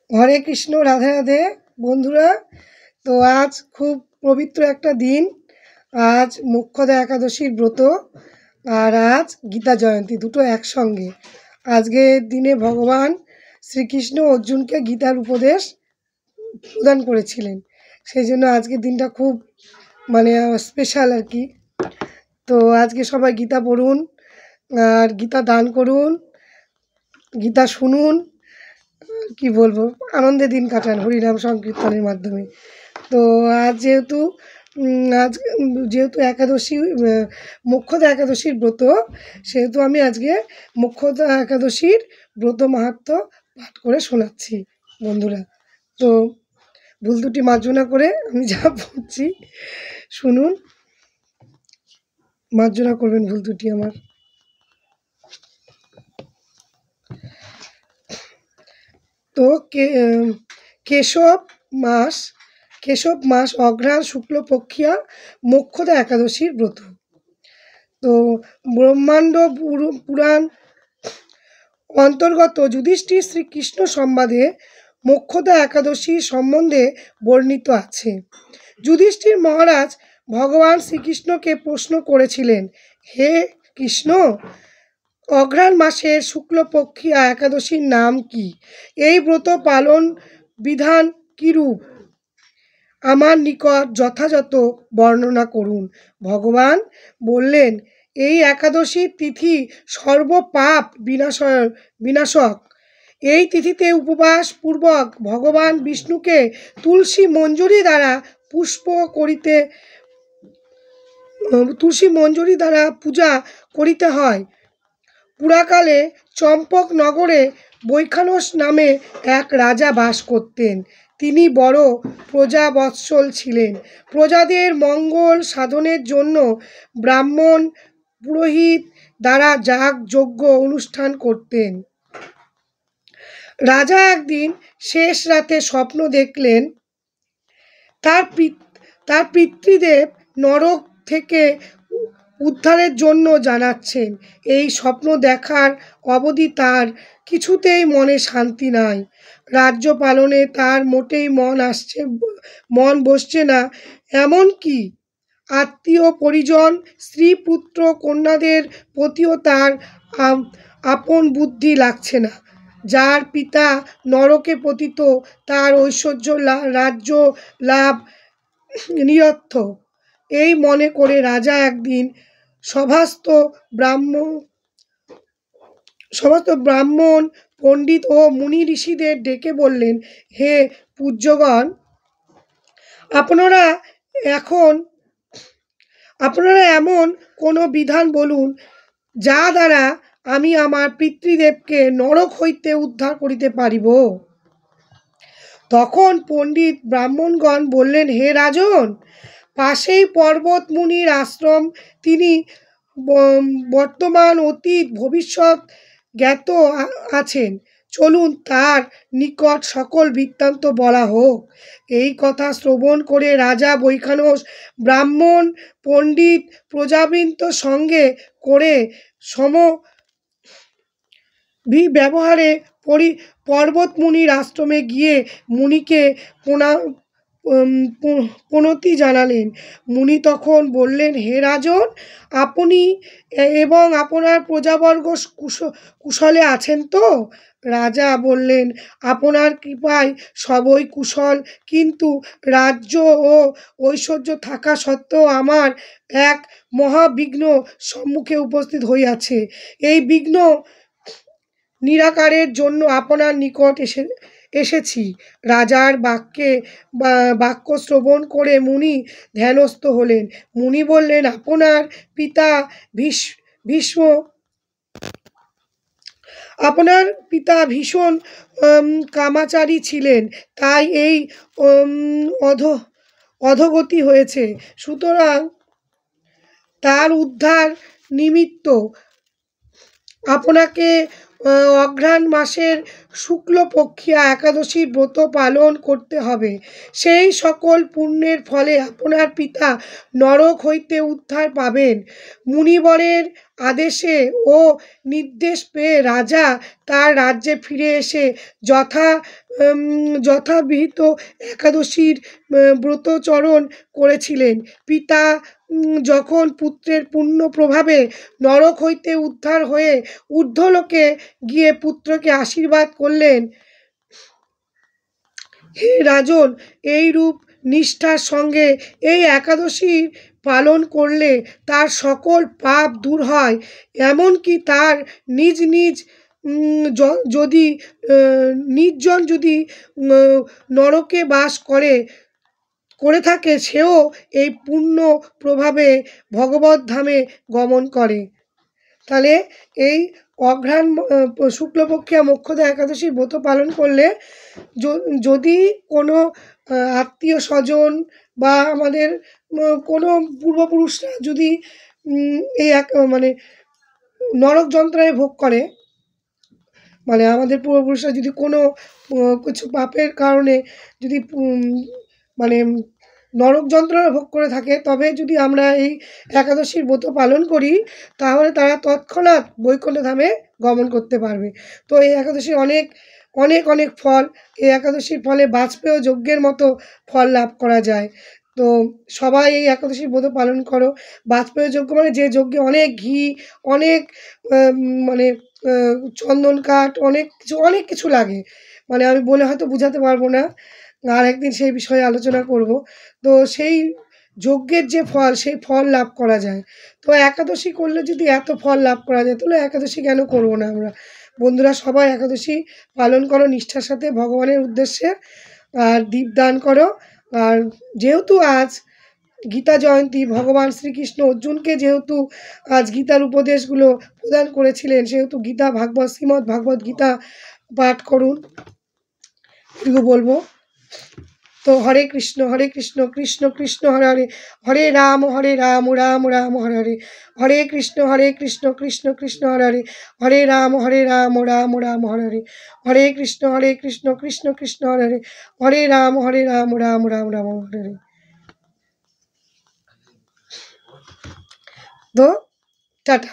হরে কৃষ্ণ, রাধে রাধে বন্ধুরা। তো আজ খুব পবিত্র একটা দিন। আজ মোক্ষদা একাদশীর ব্রত আর আজ গীতা জয়ন্তী, দুটো একসঙ্গে। আজকের দিনে ভগবান শ্রীকৃষ্ণ অর্জুনকে গীতার উপদেশ প্রদান করেছিলেন। সেই জন্য আজকের দিনটা খুব স্পেশাল আর কি। তো আজকে সবাই গীতা পড়ুন আর গীতা দান করুন, গীতা শুনুন, কি বলবো, আনন্দে দিন কাটান হরিনাম সংকীর্তনের মাধ্যমে। তো আজ যেহেতু একাদশী, মোক্ষদা একাদশীর ব্রত, সেহেতু আমি আজকে মোক্ষদা একাদশীর ব্রত মাহাত্ম্য পাঠ করে শোনাচ্ছি বন্ধুরা। তো ভুল ত্রুটি মার্জনা করে আমি যা বলছি শুনুন, মার্জনা করবেন ভুল ত্রুটি আমার। তো কেশব মাস অঘ্রাণ শুক্লপক্ষিয়া মোক্ষদা একাদশীর ব্রত। তো ব্রহ্মাণ্ড পুরাণ অন্তর্গত যুধিষ্ঠির শ্রীকৃষ্ণ সংবাদে মোক্ষদা একাদশী সম্বন্ধে বর্ণিত আছে। যুধিষ্ঠির মহারাজ ভগবান শ্রীকৃষ্ণকে প্রশ্ন করেছিলেন, হে কৃষ্ণ, অঘ্রাণ মাসের শুক্লপক্ষিয়া একাদশীর নাম কি? এই ব্রত পালন বিধান কিরূপ? আমার নিকট যথাযথ বর্ণনা করুন। ভগবান বললেন, এই একাদশীর তিথি সর্বপাপ বিনাশক। এই তিথিতে উপবাস পূর্বক ভগবান বিষ্ণুকে তুলসী মঞ্জরি দ্বারা পূজা করিতে হয়। পুরাকালে চম্পক নগরে বৈখানস নামে এক রাজা বাস করতেন। তিনি বড় প্রজাবৎসল ছিলেন। প্রজাদের মঙ্গল সাধনের জন্য ব্রাহ্মণ পুরোহিত দ্বারা যাগ যজ্ঞ অনুষ্ঠান করতেন। রাজা একদিন শেষ রাতে স্বপ্ন দেখলেন, তার পিতৃদেব নরক থেকে উদ্ধারের জন্য জানাচ্ছেন। এই স্বপ্ন দেখার অবধি তার কিছুতেই মনে শান্তি নাই। রাজ্য পালনে তার মোটেই মন বসছে না। এমনকি আত্মীয় পরিজন, স্ত্রী পুত্র কন্যাদের প্রতিও তার আপন বুদ্ধি লাগছে না। যার পিতা নরকে পতিত, তার ঐশ্বর্য রাজ্য লাভ নিরর্থক। এই মনে করে রাজা একদিন সভাস্থ ব্রাহ্মণ পণ্ডিত ও মুনি ঋষিদের ডেকে বললেন, হে পূজ্যগণ, আপনারা এমন কোনো বিধান বলুন, যা দ্বারা আমি আমার পিতৃদেবকে নরক হইতে উদ্ধার করিতে পারিব। তখন পণ্ডিত ব্রাহ্মণগণ বললেন, হে রাজন, পাশেই পর্বত মুনির আশ্রম। তিনি বর্তমান অতীত ভবিষ্যৎ জ্ঞাত আছেন। চলুন তার নিকট সকল বৃত্তান্ত বলা হোক। এই কথা শ্রবণ করে রাজা বৈখানস ব্রাহ্মণ পণ্ডিত প্রজাবৃন্দ সঙ্গে করে ব্যবহারে পর্বত মুনির আশ্রমে গিয়ে মুনিকে প্রণতি জানালেন। মুনি তখন বললেন, হে রাজন, আপনি এবং আপনার প্রজাবর্গ কুশলে আছেন তো? রাজা বললেন, আপনার কৃপায় সবই কুশল, কিন্তু রাজ্য ও ঐশ্বর্য থাকা সত্ত্বেও আমার এক মহাবিঘ্ন সম্মুখে উপস্থিত হইয়াছে। এই বিঘ্ন নিরাকারের জন্য আপনার নিকট এসেছি। রাজার বাক্য শ্রবণ করে মুনি ধ্যানস্থ হলেন। মুনি বললেন, আপনার পিতা ভীষণ কামাচারী ছিলেন, তাই এই অধোগতি হয়েছে। সুতরাং তার উদ্ধার নিমিত্ত আপনাকে অঘ্রাণ মাসের শুক্লপক্ষিয়া একাদশীর ব্রত পালন করতে হবে। সেই সকল পুণ্যের ফলে আপনার পিতা নরক হইতে উদ্ধার পাবেন। মুনিবরের আদেশে ও নির্দেশ পেয়ে রাজা তার রাজ্যে ফিরে এসে যথাবিহিত একাদশীর ব্রতচরণ করেছিলেন। পিতা যখন পুত্রের পুণ্য প্রভাবে নরক হইতে উদ্ধার হয়ে ঊর্ধ্বলোকে গিয়ে পুত্রকে আশীর্বাদ করলেন, হে রাজন, এইরূপ নিষ্ঠার সঙ্গে এই একাদশী পালন করলে তার সকল পাপ দূর হয়। এমনকি তার নিজ নিজ যদি নির্জন যদি নরকে বাস করে থাকে, সেও এই পুণ্য প্রভাবে ভগবত ধামে গমন করে। তাহলে এই অঘ্রাণ শুক্লপক্ষিয়া মোক্ষদা একাদশীর ব্রত পালন করলে যদি কোনো আত্মীয় স্বজন বা আমাদের কোনো পূর্বপুরুষরা যদি এই মানে নরক যন্ত্রণায় ভোগ করে, মানে আমাদের পূর্বপুরুষরা যদি কোনো কিছু পাপের কারণে যদি মানে নরক যন্ত্রণা ভোগ করে থাকে, তবে যদি আমরা এই একাদশীর ব্রত পালন করি, তাহলে তারা তৎক্ষণাৎ বৈকুণ্ঠ ধামে গমন করতে পারবে। তো এই একাদশীর অনেক অনেক অনেক ফল, এই একাদশীর ফলে বাজপেয় যজ্ঞের মতো ফল লাভ করা যায়। তো সবাই এই একাদশীর ব্রত পালন করো। বাজপেয় যজ্ঞ মানে যে যজ্ঞে অনেক ঘি, অনেক মানে চন্দন কাঠ, অনেক কিছু লাগে, মানে আমি বলে হয়তো বোঝাতে পারবো না, আর একদিন সেই বিষয়ে আলোচনা করব। তো সেই যজ্ঞের যে ফল, সেই ফল লাভ করা যায়। তো একাদশী করলে যদি এত ফল লাভ করা যায়, তাহলে একাদশী কেন করবো না আমরা? বন্ধুরা, সবাই একাদশী পালন করো নিষ্ঠার সাথে ভগবানের উদ্দেশ্যে, আর দীপদান করো। আর যেহেতু আজ গীতা জয়ন্তী, ভগবান শ্রীকৃষ্ণ অর্জুনকে যেহেতু আজ গীতার উপদেশগুলো প্রদান করেছিলেন, সেহেতু গীতা ভাগবত, শ্রীমদ্ ভাগবত গীতা পাঠ করুন, এটুকু বলবো। তো হরে কৃষ্ণ কৃষ্ণ কৃষ্ণ হরে হরে, হরে রাম রাম রাম হরে হরে, হরে কৃষ্ণ কৃষ্ণ কৃষ্ণ হরে হরে, হরে রাম রাম রাম হরে হরে, হরে কৃষ্ণ কৃষ্ণ কৃষ্ণ হরে হরে, হরে রাম রাম রাম হরে হরে। তো টাটা।